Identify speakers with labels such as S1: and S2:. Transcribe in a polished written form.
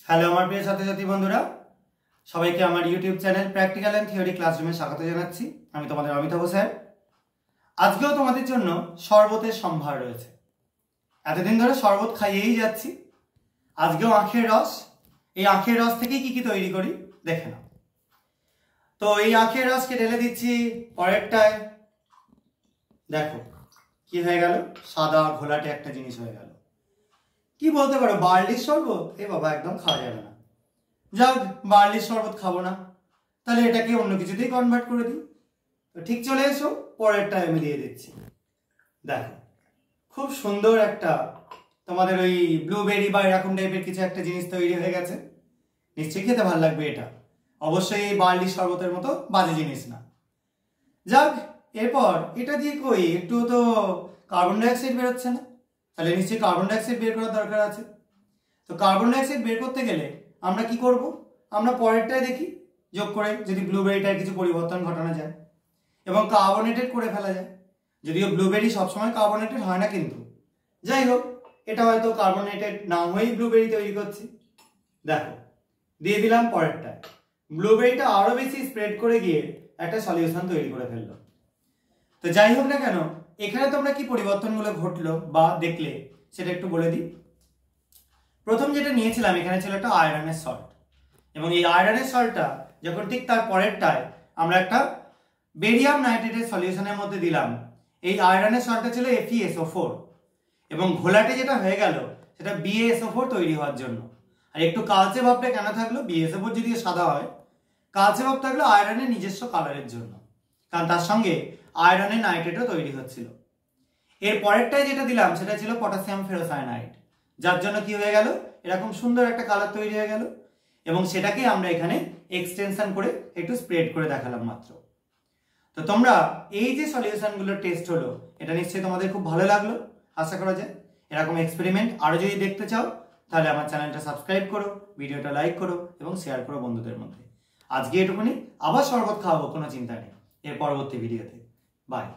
S1: Hello আমার প্রিয় ছাত্রছাত্রী বন্ধুরা, সবাইকে আমার YouTube channel practical and theory ক্লাসরুমে স্বাগত জানাচ্ছি। আমি তোমাদের অমিতাভ স্যার। আজকেও তোমাদের জন্য শরবতের সম্ভার রয়েছে। এতদিন ধরে শরবত খাইয়েই যাচ্ছি, আজকেও আখের রস। এই আখের রস থেকেই কি তৈরি করি দেখে নাও। তো এই আখের রসকে ঢেলে দিচ্ছি পরেরটায়। দেখো কি হয়ে গেল, সাদা ঘোলাটে একটা জিনিস হয়ে গেল। কি বলতে পারো, বার্লির শরবত? এ বাবা, একদম খাওয়া যাবে না। যাক, বার্লির শরবত খাবো না, তাহলে এটাকে অন্য কিছুতেই কনভার্ট করে দিই। তো ঠিক চলে এসো, পরেরটা আমি দিয়ে দিচ্ছি। দেখো খুব সুন্দর একটা তোমাদের ওই ব্লুবেরি বা এরকম টাইপের কিছু একটা জিনিস তৈরি হয়ে গেছে। নিশ্চয়ই খেতে ভালো লাগবে। এটা অবশ্যই এই বার্লির শরবতের মতো বাজে জিনিস না। যাক, এরপর এটা দিয়ে কই একটু তো কার্বন ডাইঅক্সাইড বেরোচ্ছে না, তাহলে নিশ্চয়ই কার্বন ডাইঅক্সাইড বের করার দরকার আছে। তো কার্বন ডাইঅক্সাইড বের করতে গেলে আমরা কি করব, আমরা পরেরটায় দেখি যোগ করে যদি ব্লুবেরিটার কিছু পরিবর্তন ঘটানো যায় এবং কার্বনেটেড করে ফেলা যায়। যদিও ব্লুবেরি সবসময় কার্বনেটেড হয় না, কিন্তু যাই হোক, এটা হয়তো কার্বনেটেড না হয়েই ব্লুবেরি তৈরি করছি। দেখো দিয়ে দিলাম পরেরটায়। ব্লুবেরিটা আরো বেশি স্প্রেড করে গিয়ে একটা সলিউশন তৈরি করে ফেললো। তো যাই হোক না কেন, এখানে তোমরা কি পরিবর্তনগুলো ঘটলো বা দেখলে সেটা একটু বলে দিই। প্রথম যেটা নিয়েছিলাম, এখানে ছিল একটা আয়রনের সল্ট, এবং এই আয়রনের সল্টটা যখন ঠিক তার পরেরটায় আমরা একটা বেরিয়াম নাইট্রেটের সলিউশনের মধ্যে দিলাম, এই আয়রনের সল্টটা ছিল FeSO4, এবং ঘোলাটে যেটা হয়ে গেল সেটা BaSO4 তৈরি হওয়ার জন্য। আর একটু কালচে ভাবটা কেন থাকলো, BaSO4 যদিও সাদা হয়, কালচে ভাব থাকলো আয়রনের নিজস্ব কালারের জন্য, কারণ তার সঙ্গে আয়রনের নাইট্রেটও তৈরি হচ্ছিল। এর পরেরটায় যেটা দিলাম সেটা ছিল পটাশিয়াম ফেরোসায়ানাইড, যার জন্য কি হয়ে গেল, এরকম সুন্দর একটা কালার তৈরি হয়ে গেল, এবং সেটাকে আমরা এখানে এক্সটেনশন করে একটু স্প্রেড করে দেখালাম মাত্র। তো তোমরা এই যে সলিউশনগুলোর টেস্ট হলো, এটা নিশ্চয়ই তোমাদের খুব ভালো লাগলো, আশা করা যায়। এরকম এক্সপেরিমেন্ট আরো যদি দেখতে চাও তাহলে আমার চ্যানেলটা সাবস্ক্রাইব করো, ভিডিওটা লাইক করো এবং শেয়ার করো বন্ধুদের মধ্যে। আজকে এটুকুনি, আবার শরবত খাওয়াবো, কোনো চিন্তা নেই এর পরবর্তী ভিডিওতে। বাই।